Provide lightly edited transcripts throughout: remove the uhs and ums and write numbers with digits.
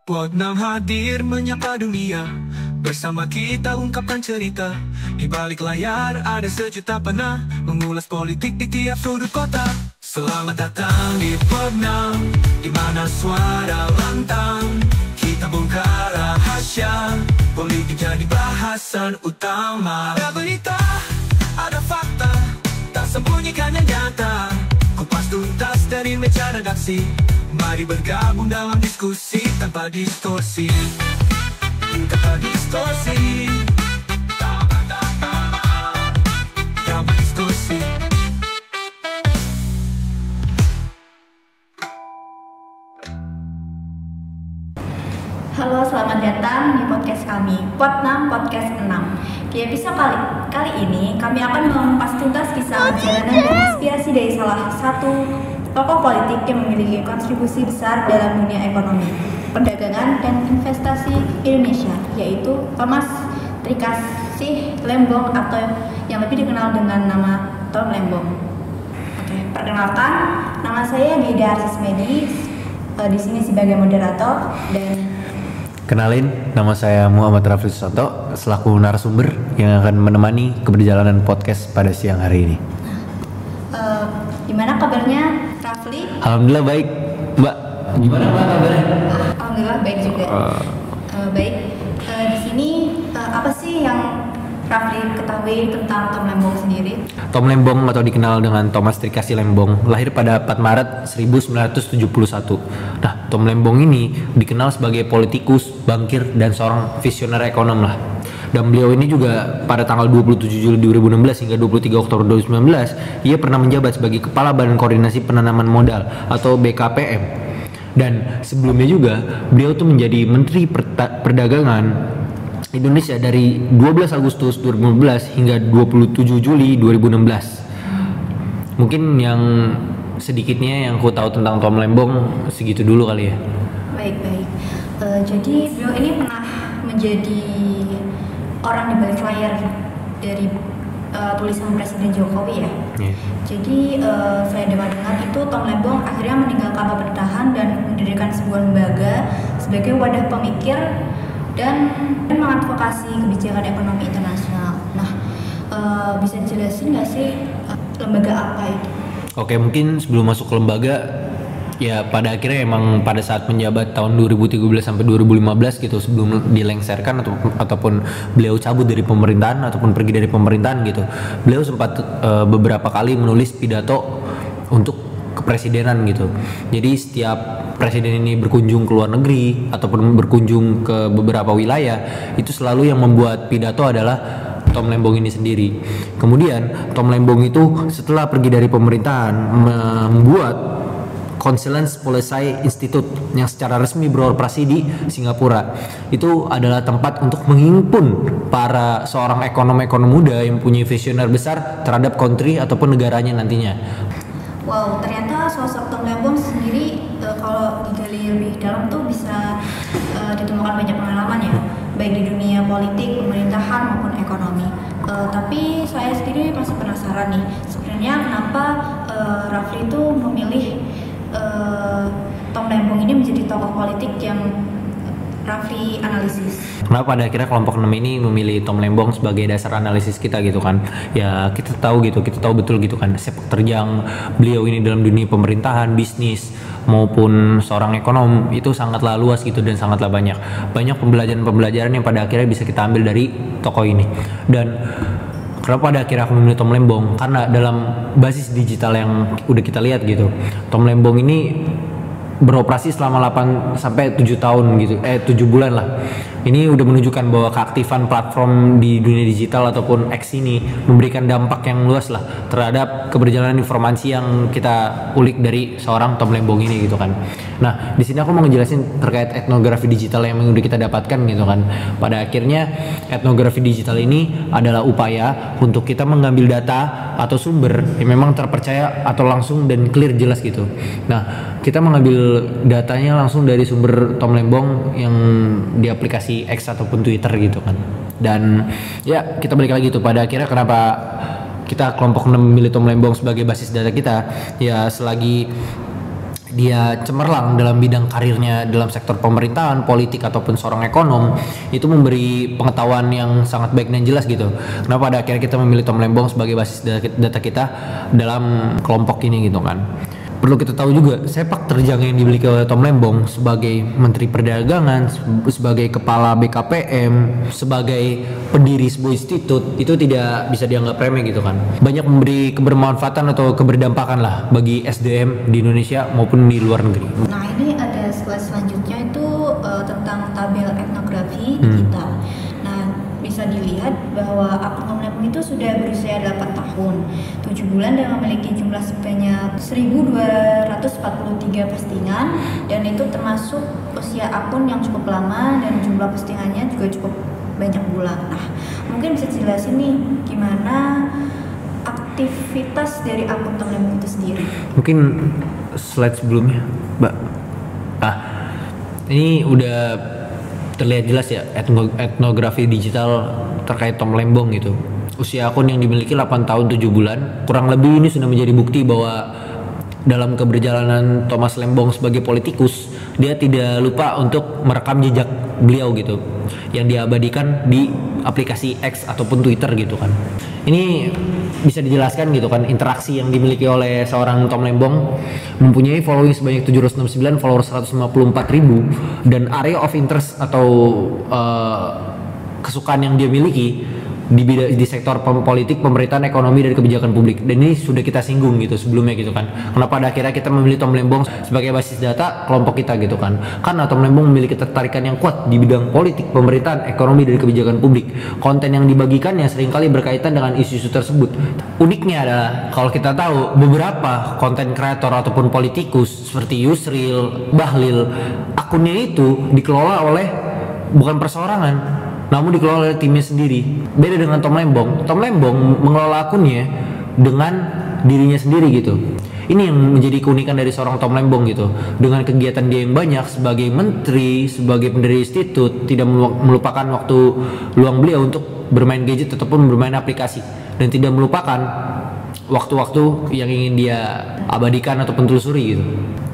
Podnam hadir menyapa dunia. Bersama kita ungkapkan cerita. Di balik layar ada sejuta panah mengulas politik di tiap sudut kota. Selamat datang di Podnam, di mana suara lantang. Kita bongkar rahasia, politik jadi bahasan utama. Ada berita, ada fakta, tak sembunyikan yang nyata. Kupas tuntas dari meja redaksi. Mari bergabung dalam diskusi tanpa distorsi. Tanpa distorsi. Tanpa distorsi. Halo, selamat datang di podcast kami, Podnam Podcast 6. Di episode kali ini, kami akan mengupas tuntas kisah perjalanan dan inspirasi dari salah satu tokoh politik yang memiliki kontribusi besar dalam dunia ekonomi, perdagangan, dan investasi Indonesia, yaitu Thomas Trikasih Lembong atau yang lebih dikenal dengan nama Tom Lembong. Oke, perkenalkan, nama saya Gida Arsismedi, di sini sebagai moderator, dan kenalin, nama saya Muhammad Rafli Susanto selaku narasumber yang akan menemani keberjalanan podcast pada siang hari ini. Gimana kabarnya, Rafli? Alhamdulillah baik, Mbak. Gimana Mbak kabarnya? Alhamdulillah baik juga. Baik. Di sini apa sih yang Rafli ketahui tentang Tom Lembong sendiri? Tom Lembong atau dikenal dengan Thomas Trikasih Lembong lahir pada 4 Maret 1971. Nah, Tom Lembong ini dikenal sebagai politikus, bankir, dan seorang visioner ekonom lah. Dan beliau ini juga pada tanggal 27 Juli 2016 hingga 23 Oktober 2019 ia pernah menjabat sebagai Kepala Badan Koordinasi Penanaman Modal atau BKPM. Dan sebelumnya juga beliau tuh menjadi Menteri Perdagangan Indonesia dari 12 Agustus 2015 hingga 27 Juli 2016. Mungkin yang sedikitnya yang aku tahu tentang Tom Lembong segitu dulu kali ya. Baik. Jadi beliau ini pernah menjadi orang di balik layar dari tulisan Presiden Jokowi ya. Yeah. Jadi saya dengar itu Tom Lembong akhirnya meninggalkan pemerintahan dan mendirikan sebuah lembaga sebagai wadah pemikir dan mengadvokasi kebijakan ekonomi internasional. Nah, bisa dijelasin nggak sih lembaga apa itu? Oke, mungkin sebelum masuk ke lembaga, ya pada akhirnya emang pada saat menjabat tahun 2013 sampai 2015 gitu, sebelum dilengserkan ataupun beliau cabut dari pemerintahan ataupun pergi dari pemerintahan gitu, beliau sempat beberapa kali menulis pidato untuk kepresidenan gitu. Jadi setiap presiden ini berkunjung ke luar negeri ataupun berkunjung ke beberapa wilayah, itu selalu yang membuat pidato adalah Tom Lembong ini sendiri. Kemudian Tom Lembong itu setelah pergi dari pemerintahan membuat Consulence Policy Institute yang secara resmi beroperasi di Singapura. Itu adalah tempat untuk menghimpun para seorang ekonom-ekonom muda yang punya visioner besar terhadap country ataupun negaranya nantinya. Wow, ternyata sosok Tom Lembong sendiri kalau digali lebih dalam tuh bisa ditemukan banyak pengalaman ya, baik di dunia politik, pemerintahan maupun ekonomi. Tapi saya sendiri masih penasaran nih, sebenarnya kenapa Rafli itu memilih Tom Lembong ini menjadi tokoh politik yang Rafli analisis. Kenapa pada akhirnya kelompok 6 ini memilih Tom Lembong sebagai dasar analisis kita gitu kan? Ya kita tahu betul gitu kan sepak terjang beliau ini dalam dunia pemerintahan, bisnis maupun seorang ekonom itu sangatlah luas gitu dan sangatlah banyak pembelajaran yang pada akhirnya bisa kita ambil dari tokoh ini. Dan kenapa pada akhirnya aku memilih Tom Lembong? Karena dalam basis digital yang udah kita lihat gitu, Tom Lembong ini beroperasi selama 8 sampai 7 tahun gitu, 7 bulan lah. Ini udah menunjukkan bahwa keaktifan platform di dunia digital ataupun X ini memberikan dampak yang luas lah terhadap keberjalanan informasi yang kita ulik dari seorang Tom Lembong ini gitu kan. Nah, di sini aku mau ngejelasin terkait etnografi digital yang udah kita dapatkan gitu kan. Pada akhirnya etnografi digital ini adalah upaya untuk kita mengambil data atau sumber yang memang terpercaya atau langsung dan clear jelas gitu. Nah, kita mengambil datanya langsung dari sumber Tom Lembong yang di aplikasi X ataupun Twitter gitu kan. Dan ya kita balik lagi tuh pada akhirnya kenapa kita kelompok 6 memilih Tom Lembong sebagai basis data kita. Ya selagi dia cemerlang dalam bidang karirnya dalam sektor pemerintahan, politik ataupun seorang ekonom, itu memberi pengetahuan yang sangat baik dan jelas gitu. Kenapa pada akhirnya kita memilih Tom Lembong sebagai basis data kita dalam kelompok ini gitu kan. Perlu kita tahu juga sepak terjang yang dimiliki oleh Tom Lembong sebagai Menteri Perdagangan, sebagai Kepala BKPM, sebagai pendiri sebuah institut, itu tidak bisa dianggap remeh gitu kan. Banyak memberi kebermanfaatan atau keberdampakan lah bagi SDM di Indonesia maupun di luar negeri. Nah, ini ada slide selanjutnya itu tentang tabel etnografi digital. Nah, bisa dilihat bahwa akun Tom Lembong itu sudah berusia 8 tahun, 7 bulan dan memiliki jumlah sebanyak 1.243 postingan, dan itu termasuk usia akun yang cukup lama dan jumlah postingannya juga cukup banyak bulan. Nah, mungkin bisa dijelasin nih gimana aktivitas dari akun Tom Lembong itu sendiri. Mungkin slide sebelumnya, Mbak. Nah, ini udah terlihat jelas ya etnografi digital terkait Tom Lembong gitu. Usia akun yang dimiliki 8 tahun 7 bulan. Kurang lebih ini sudah menjadi bukti bahwa dalam keberjalanan Thomas Lembong sebagai politikus, dia tidak lupa untuk merekam jejak beliau gitu, yang diabadikan di aplikasi X ataupun Twitter gitu kan. Ini bisa dijelaskan gitu kan, interaksi yang dimiliki oleh seorang Tom Lembong mempunyai following sebanyak 769, followers 154.000, dan area of interest atau kesukaan yang dia miliki di sektor politik, pemerintahan, ekonomi, dan kebijakan publik. Dan ini sudah kita singgung gitu sebelumnya gitu kan. Kenapa pada akhirnya kita memilih Tom Lembong sebagai basis data kelompok kita gitu kan. Karena Tom Lembong memiliki ketertarikan yang kuat di bidang politik, pemerintahan, ekonomi, dan kebijakan publik. Konten yang dibagikannya seringkali berkaitan dengan isu-isu tersebut. Uniknya adalah kalau kita tahu beberapa konten kreator ataupun politikus seperti Yusril, Bahlil, akunnya itu dikelola oleh bukan perseorangan, namun dikelola oleh timnya sendiri. Beda dengan Tom Lembong. Tom Lembong mengelola akunnya dengan dirinya sendiri gitu. Ini yang menjadi keunikan dari seorang Tom Lembong gitu. Dengan kegiatan dia yang banyak sebagai menteri, sebagai pendiri institut, tidak melupakan waktu luang beliau untuk bermain gadget ataupun bermain aplikasi, dan tidak melupakan waktu-waktu yang ingin dia abadikan ataupun telusuri gitu.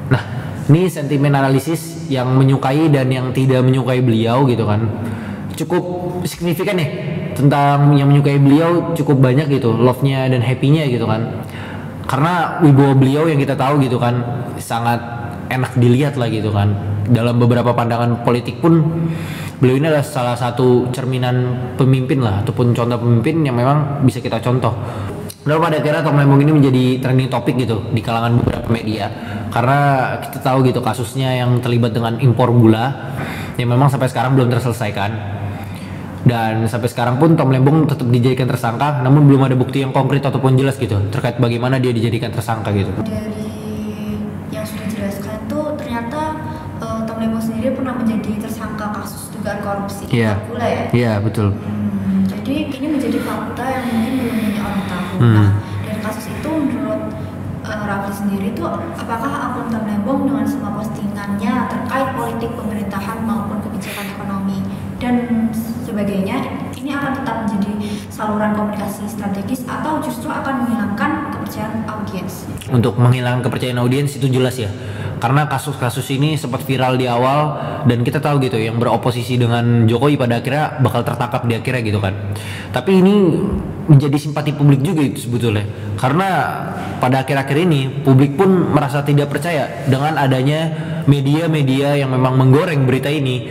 Nah, ini sentimen analisis yang menyukai dan yang tidak menyukai beliau gitu kan. Cukup signifikan ya, tentang yang menyukai beliau cukup banyak gitu, love-nya dan happy-nya gitu kan. Karena wibawa beliau yang kita tahu gitu kan sangat enak dilihat lah gitu kan. Dalam beberapa pandangan politik pun beliau ini adalah salah satu cerminan pemimpin lah, ataupun contoh pemimpin yang memang bisa kita contoh. Lalu pada akhirnya Tom Lembong ini menjadi trending topik gitu di kalangan beberapa media, karena kita tahu gitu kasusnya yang terlibat dengan impor gula yang memang sampai sekarang belum terselesaikan. Dan sampai sekarang pun Tom Lembong tetap dijadikan tersangka, namun belum ada bukti yang konkret ataupun jelas gitu terkait bagaimana dia dijadikan tersangka gitu. Dari yang sudah dijelaskan tuh ternyata Tom Lembong sendiri pernah menjadi tersangka kasus dugaan korupsi gula ya. Iya, betul. Jadi ini menjadi fakta yang mungkin belum banyak orang tahu. Nah, dari kasus itu menurut Rafli sendiri tuh, apakah akun Tom Lembong dengan semua postingannya terkait politik, pemerintahan maupun kebijakan ekonomi dan sebagainya ini akan tetap menjadi saluran komunikasi strategis atau justru akan menghilangkan kepercayaan audiens? Untuk menghilangkan kepercayaan audiens itu jelas ya, karena kasus-kasus ini sempat viral di awal dan kita tahu gitu yang beroposisi dengan Jokowi pada akhirnya bakal tertangkap di akhirnya gitu kan. Tapi ini menjadi simpati publik juga itu sebetulnya, karena pada akhir-akhir ini publik pun merasa tidak percaya dengan adanya media-media yang memang menggoreng berita ini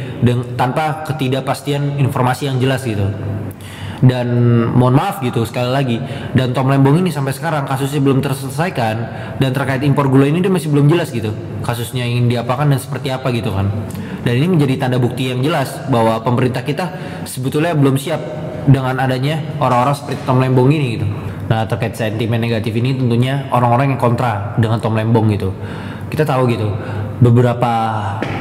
tanpa ketidakpastian informasi yang jelas gitu. Dan mohon maaf gitu sekali lagi, dan Tom Lembong ini sampai sekarang kasusnya belum terselesaikan, dan terkait impor gula ini dia masih belum jelas gitu kasusnya ingin diapakan dan seperti apa gitu kan. Dan ini menjadi tanda bukti yang jelas bahwa pemerintah kita sebetulnya belum siap dengan adanya orang-orang seperti Tom Lembong ini gitu. Nah, terkait sentimen negatif ini tentunya orang-orang yang kontra dengan Tom Lembong gitu. Kita tahu gitu beberapa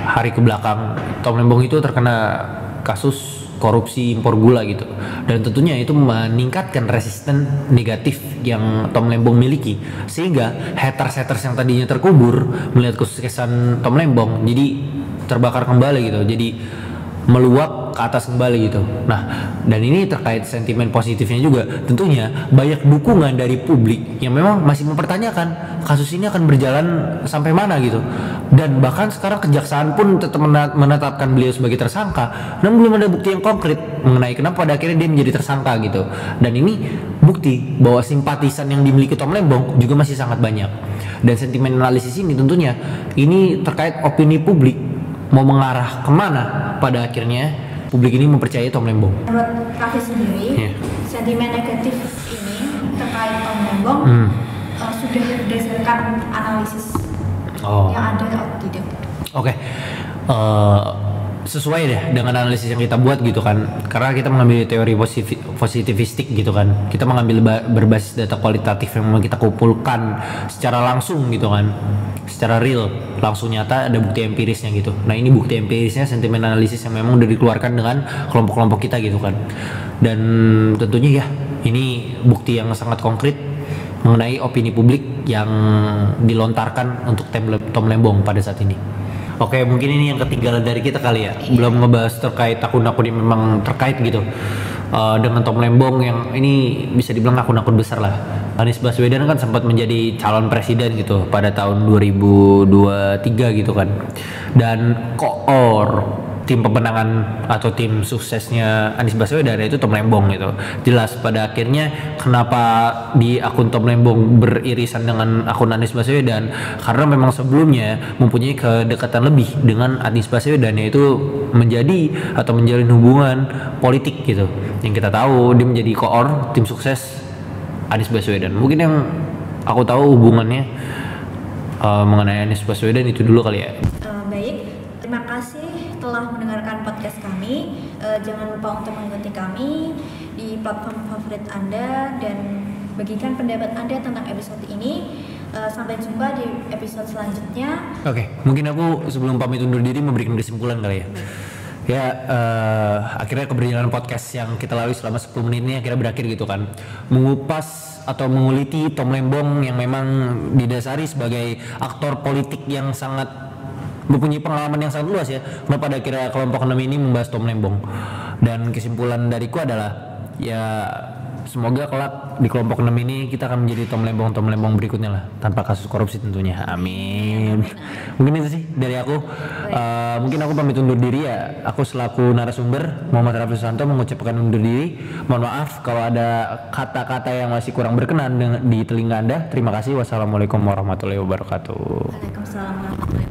hari ke belakang Tom Lembong itu terkena kasus korupsi impor gula gitu, dan tentunya itu meningkatkan resisten negatif yang Tom Lembong miliki, sehingga haters yang tadinya terkubur melihat kesuksesan Tom Lembong jadi terbakar kembali gitu, jadi meluap ke atas kembali gitu. Nah, dan ini terkait sentimen positifnya juga, tentunya banyak dukungan dari publik yang memang masih mempertanyakan kasus ini akan berjalan sampai mana gitu. Dan bahkan sekarang kejaksaan pun tetap menetapkan beliau sebagai tersangka, namun belum ada bukti yang konkret mengenai kenapa pada akhirnya dia menjadi tersangka gitu. Dan ini bukti bahwa simpatisan yang dimiliki Tom Lembong juga masih sangat banyak. Dan sentimen analisis ini tentunya ini terkait opini publik mau mengarah kemana pada akhirnya publik ini mempercayai Tom Lembong. Menurut Raffi sendiri, sentimen negatif ini terkait Tom Lembong sudah berdasarkan analisis yang ada atau tidak? Oke. Sesuai deh dengan analisis yang kita buat gitu kan, karena kita mengambil teori positivistik gitu kan, kita mengambil berbasis data kualitatif yang memang kita kumpulkan secara langsung gitu kan, secara real, langsung nyata, ada bukti empirisnya gitu. Nah ini bukti empirisnya sentimen analisis yang memang udah dikeluarkan dengan kelompok-kelompok kita gitu kan, dan tentunya ya ini bukti yang sangat konkret mengenai opini publik yang dilontarkan untuk Tom Lembong pada saat ini. Oke, mungkin ini yang ketinggalan dari kita kali ya. Belum ngebahas terkait akun-akun yang memang terkait gitu dengan Tom Lembong yang ini bisa dibilang akun-akun besar lah. Anies Baswedan kan sempat menjadi calon presiden gitu pada tahun 2023 gitu kan. Dan koor tim pemenangan atau tim suksesnya Anies Baswedan itu Tom Lembong gitu. Jelas pada akhirnya kenapa di akun Tom Lembong beririsan dengan akun Anies Baswedan, karena memang sebelumnya mempunyai kedekatan lebih dengan Anies Baswedan, yaitu menjadi atau menjalin hubungan politik gitu. Yang kita tahu dia menjadi koor tim sukses Anies Baswedan. Mungkin yang aku tahu hubungannya mengenai Anies Baswedan itu dulu kali ya. Baik, terima kasih telah mendengarkan podcast kami. Jangan lupa untuk mengikuti kami di platform favorit Anda dan bagikan pendapat Anda tentang episode ini. Sampai jumpa di episode selanjutnya. Oke, mungkin aku sebelum pamit undur diri memberikan kesimpulan kali ya. Ya, akhirnya keberjalanan podcast yang kita lalui selama 10 menit ini akhirnya berakhir gitu kan. Mengupas atau menguliti Tom Lembong yang memang didasari sebagai aktor politik yang sangat mempunyai pengalaman yang sangat luas ya. Kenapa pada akhirnya kelompok 6 ini membahas Tom Lembong. Dan kesimpulan dariku adalah ya semoga kelak di kelompok 6 ini kita akan menjadi Tom Lembong berikutnya lah, tanpa kasus korupsi tentunya. Amin. Mungkin itu sih dari aku. Mungkin aku pamit undur diri ya. Aku selaku narasumber Muhammad Raffi Susanto mengucapkan undur diri. Mohon maaf kalau ada kata-kata yang masih kurang berkenan di telinga Anda. Terima kasih. Wassalamualaikum warahmatullahi wabarakatuh. Waalaikumsalam warahmatullahi wabarakatuh.